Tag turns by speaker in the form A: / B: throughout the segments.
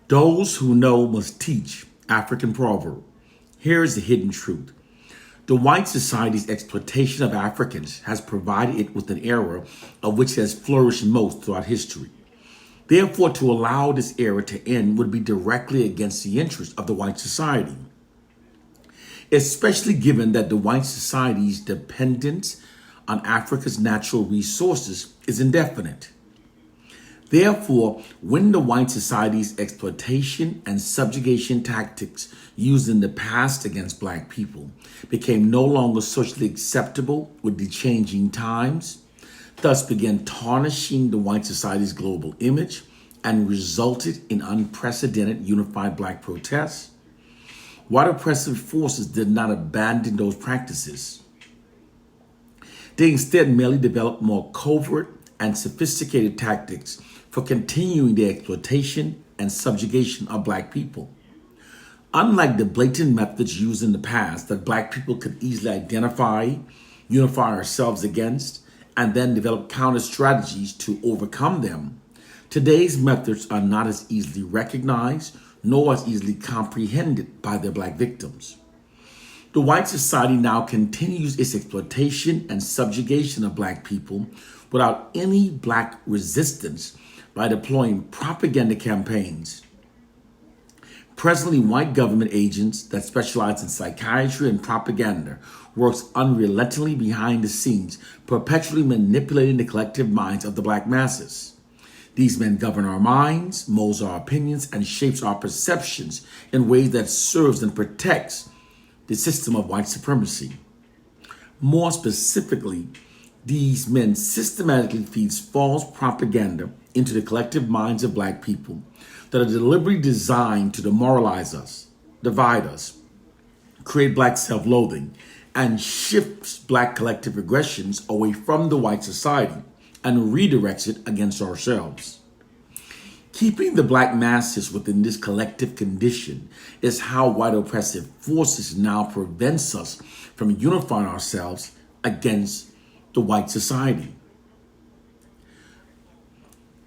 A: Those who know must teach. African proverb. Here is the hidden truth. The white society's exploitation of Africans has provided it with an era of which it has flourished most throughout history. Therefore, to allow this era to end would be directly against the interests of the white society, especially given that the white society's dependence on Africa's natural resources is indefinite. Therefore, when the white society's exploitation and subjugation tactics used in the past against black people became no longer socially acceptable with the changing times, thus began tarnishing the white society's global image and resulted in unprecedented unified black protests, white oppressive forces did not abandon those practices. They instead merely developed more covert and sophisticated tactics for continuing the exploitation and subjugation of black people. Unlike the blatant methods used in the past that black people could easily identify, unify ourselves against, and then develop counter strategies to overcome them, today's methods are not as easily recognized nor as easily comprehended by their black victims. The white society now continues its exploitation and subjugation of black people without any black resistance by deploying propaganda campaigns. Presently, white government agents that specialize in psychiatry and propaganda works unrelentingly behind the scenes, perpetually manipulating the collective minds of the black masses. These men govern our minds, molds our opinions, and shapes our perceptions in ways that serves and protects the system of white supremacy. More specifically, these men systematically feeds false propaganda into the collective minds of black people that are deliberately designed to demoralize us, divide us, create black self-loathing, and shifts black collective aggressions away from the white society and redirects it against ourselves. Keeping the black masses within this collective condition is how white oppressive forces now prevents us from unifying ourselves against the white society.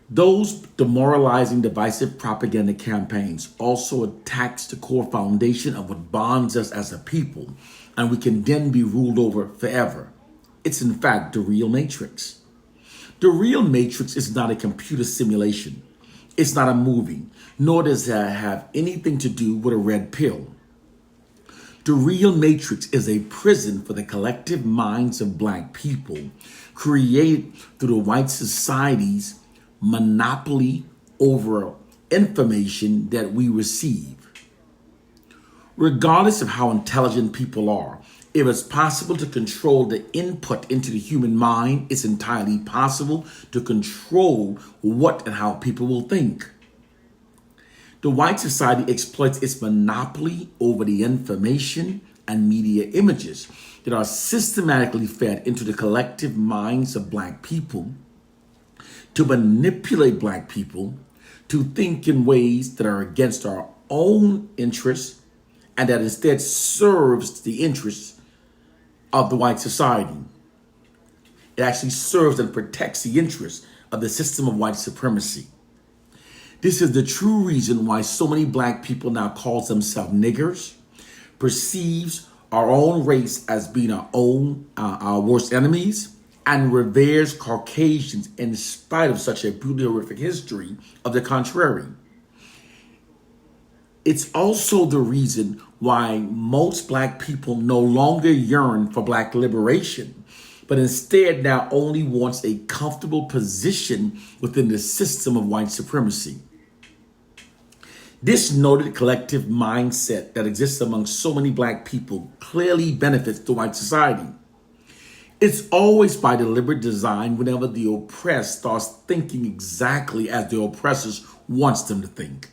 A: Those demoralizing, divisive propaganda campaigns also attacks the core foundation of what bonds us as a people, and we can then be ruled over forever. It's in fact the real matrix. The real matrix is not a computer simulation. It's not a movie, nor does it have anything to do with a red pill. The real matrix is a prison for the collective minds of black people, created through the white society's monopoly over information that we receive. Regardless of how intelligent people are, if it's possible to control the input into the human mind, it's entirely possible to control what and how people will think. The white society exploits its monopoly over the information and media images that are systematically fed into the collective minds of black people to manipulate black people to think in ways that are against our own interests and that instead serves the interests of the white society. It actually serves and protects the interests of the system of white supremacy. This is the true reason why so many black people now call themselves niggers, perceives our own race as being our worst enemies, and reveres Caucasians in spite of such a brutally horrific history of the contrary. It's also the reason why most black people no longer yearn for black liberation, but instead now only wants a comfortable position within the system of white supremacy. This noted collective mindset that exists among so many black people clearly benefits the white society. It's always by deliberate design whenever the oppressed starts thinking exactly as the oppressors wants them to think.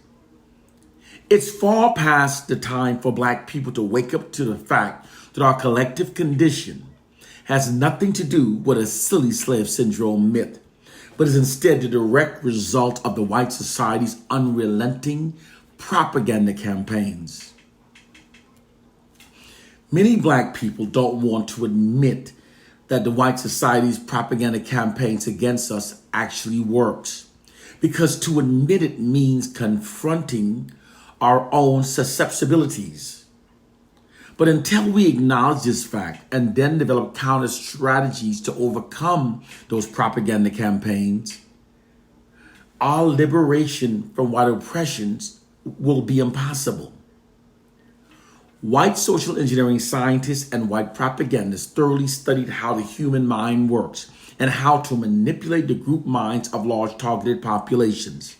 A: It's far past the time for black people to wake up to the fact that our collective condition has nothing to do with a silly slave syndrome myth, but is instead the direct result of the white society's unrelenting propaganda campaigns. Many black people don't want to admit that the white society's propaganda campaigns against us actually works, because to admit it means confronting our own susceptibilities. But until we acknowledge this fact and then develop counter strategies to overcome those propaganda campaigns, our liberation from white oppressions will be impossible. White social engineering scientists and white propagandists thoroughly studied how the human mind works and how to manipulate the group minds of large targeted populations.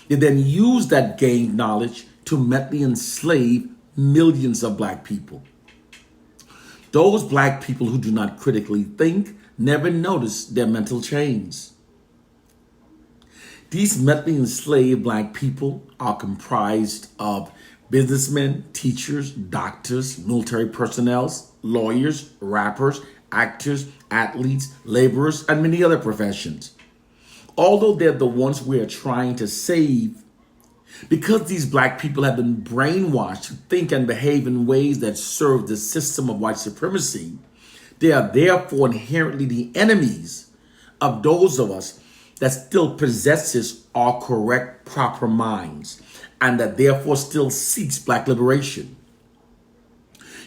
A: They then used that gained knowledge to mentally enslave millions of black people. Those black people who do not critically think never notice their mental chains. These mentally enslaved black people are comprised of businessmen, teachers, doctors, military personnel, lawyers, rappers, actors, athletes, laborers, and many other professions. Although they're the ones we are trying to save, because these black people have been brainwashed to think and behave in ways that serve the system of white supremacy, they are therefore inherently the enemies of those of us that still possesses our correct, proper minds, and that therefore still seeks black liberation.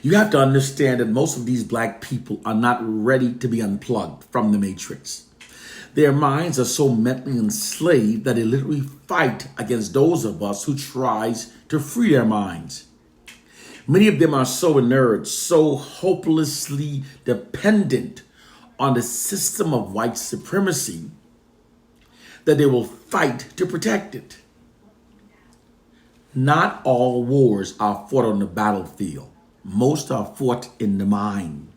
A: You have to understand that most of these black people are not ready to be unplugged from the matrix. Their minds are so mentally enslaved that they literally fight against those of us who tries to free their minds. Many of them are so inert, so hopelessly dependent on the system of white supremacy that they will fight to protect it. Not all wars are fought on the battlefield. Most are fought in the mind.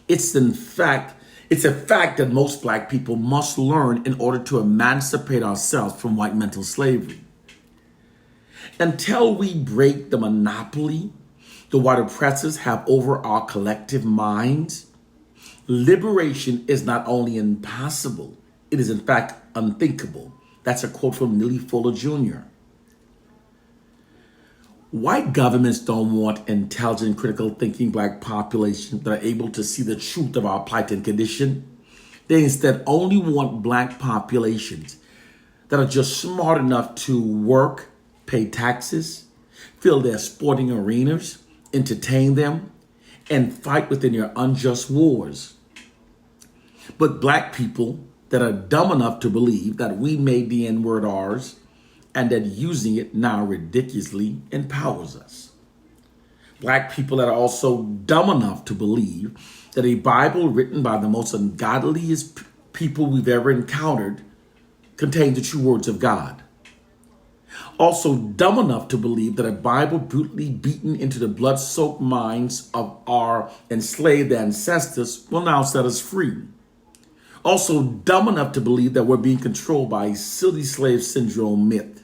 A: It's a fact that most black people must learn in order to emancipate ourselves from white mental slavery. Until we break the monopoly the white oppressors have over our collective minds, liberation is not only impossible, it is in fact unthinkable. That's a quote from Neely Fuller Jr. White governments don't want intelligent, critical thinking black populations that are able to see the truth of our plight and condition. They instead only want black populations that are just smart enough to work, pay taxes, fill their sporting arenas, entertain them, and fight within their unjust wars. But black people that are dumb enough to believe that we made the N-word ours and that using it now ridiculously empowers us. Black people that are also dumb enough to believe that a Bible written by the most ungodliest people we've ever encountered contains the true words of God. Also dumb enough to believe that a Bible brutally beaten into the blood-soaked minds of our enslaved ancestors will now set us free. Also dumb enough to believe that we're being controlled by a silly slave syndrome myth.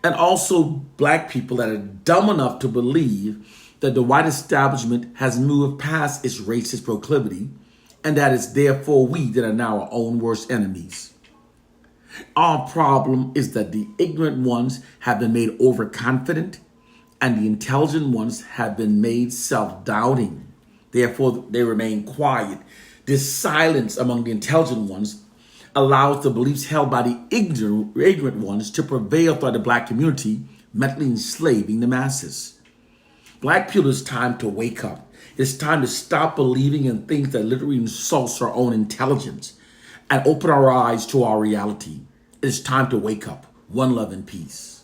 A: And also black people that are dumb enough to believe that the white establishment has moved past its racist proclivity and that it's therefore we that are now our own worst enemies. Our problem is that the ignorant ones have been made overconfident and the intelligent ones have been made self-doubting. Therefore, they remain quiet. This silence among the intelligent ones allows the beliefs held by the ignorant ones to prevail throughout the black community, mentally enslaving the masses. Black people, it's time to wake up. It's time to stop believing in things that literally insults our own intelligence and open our eyes to our reality. It's time to wake up. One love and peace.